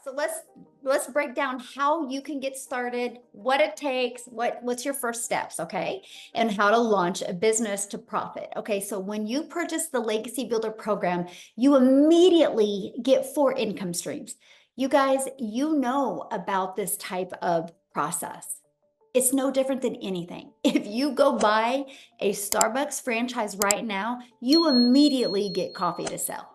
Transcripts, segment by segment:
So let's break down how you can get started, what it takes, what's your first steps, okay? And how to launch a business to profit. Okay, so when you purchase the Legacy Builder program, you immediately get 4 income streams. You guys, you know about this type of process. It's no different than anything. If you go buy a Starbucks franchise right now, you immediately get coffee to sell.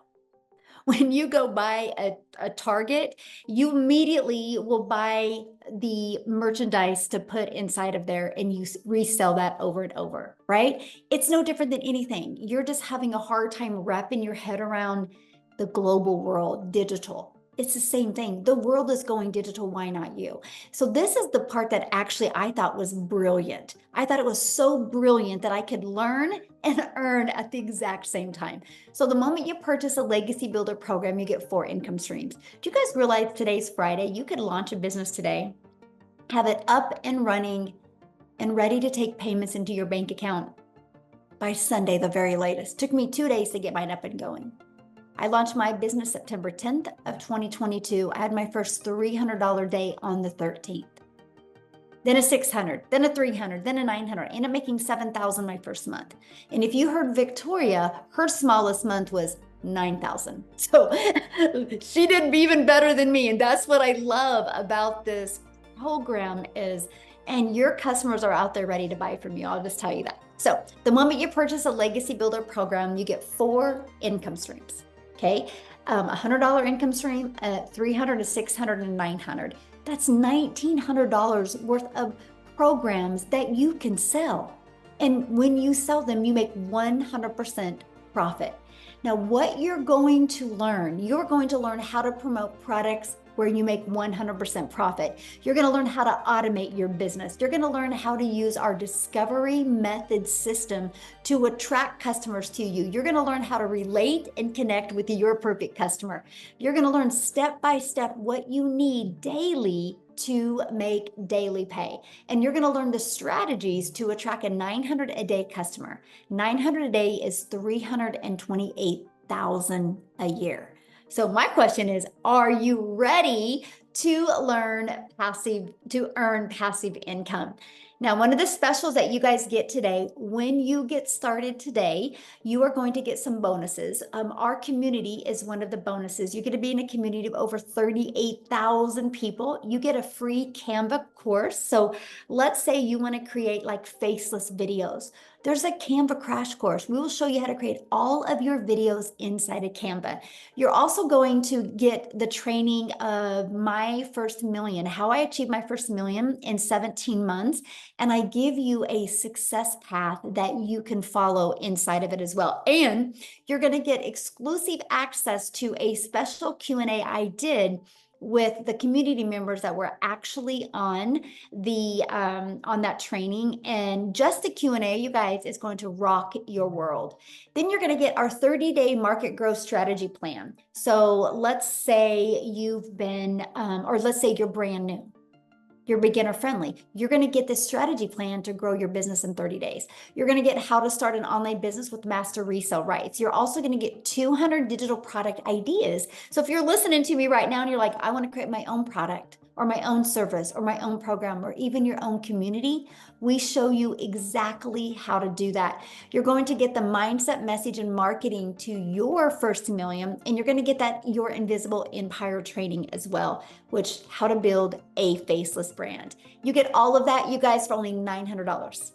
When you go buy a Target, you immediately will buy the merchandise to put inside of there and you resell that over and over, right? It's no different than anything. You're just having a hard time wrapping your head around the global world, digital. It's the same thing. The world is going digital. Why not you? So this is the part that actually I thought was brilliant. I thought it was so brilliant that I could learn and earn at the exact same time. So the moment you purchase a Legacy Builder program, you get 4 income streams. Do you guys realize today's Friday? You could launch a business today, have it up and running and ready to take payments into your bank account by Sunday, the very latest. Took me 2 days to get mine up and going. I launched my business September 10th of 2022. I had my first $300 day on the 13th. Then a 600, then a 300, then a 900. I ended up making 7,000 my first month. And if you heard Victoria, her smallest month was 9,000. So she did even better than me. And that's what I love about this program is, and your customers are out there ready to buy from you. I'll just tell you that. So the moment you purchase a Legacy Builder program, you get 4 income streams. Okay, $100 income stream, 300 to 600 and 900. That's $1,900 worth of programs that you can sell. And when you sell them, you make 100% profit. Now, what you're going to learn how to promote products where you make 100% profit. You're going to learn how to automate your business. You're going to learn how to use our discovery method system to attract customers to you. You're going to learn how to relate and connect with your perfect customer. You're going to learn step by step what you need daily to make daily pay. And you're going to learn the strategies to attract a 900 a day customer. 900 a day is 328,000 a year. So my question is, are you ready to earn passive income? Now, one of the specials that you guys get today, when you get started today, you are going to get some bonuses. Our community is one of the bonuses. You get to be in a community of over 38,000 people. You get a free Canva course. So let's say you want to create like faceless videos. There's a Canva crash course. We will show you how to create all of your videos inside of Canva. You're also going to get the training of my first million, how I achieved my first million in 17 months. And I give you a success path that you can follow inside of it as well. And you're going to get exclusive access to a special Q&A I did with the community members that were actually on the on that training. And just the Q&A, you guys, is going to rock your world. Then you're going to get our 30-day market growth strategy plan. So let's say you've been or let's say you're brand new, you're beginner friendly. You're going to get this strategy plan to grow your business in 30 days. You're going to get how to start an online business with master resale rights. You're also going to get 200 digital product ideas. So if you're listening to me right now and you're like, I want to create my own product or my own service or my own program or even your own community, we show you exactly how to do that. You're going to get the mindset, message, and marketing to your first million, and you're going to get that Your Invisible Empire training as well, which how to build a faceless brand. You get all of that, you guys, for only $900.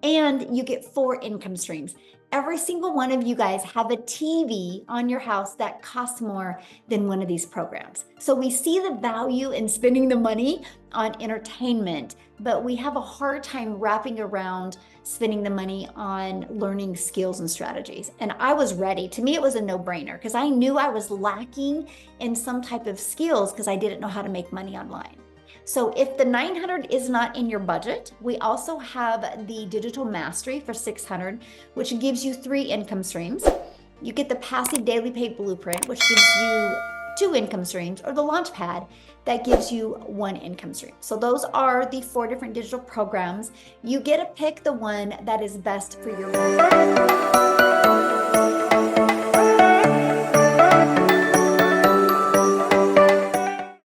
And you get 4 income streams. Every single one of you guys have a TV on your house that costs more than one of these programs. So we see the value in spending the money on entertainment, but we have a hard time wrapping around spending the money on learning skills and strategies. And I was ready. To me, it was a no-brainer because I knew I was lacking in some type of skills because I didn't know how to make money online. So if the 900 is not in your budget, we also have the Digital Mastery for 600, which gives you 3 income streams. You get the Passive Daily Pay Blueprint, which gives you 2 income streams, or the Launchpad that gives you 1 income stream. So those are the 4 different digital programs. You get to pick the one that is best for your life.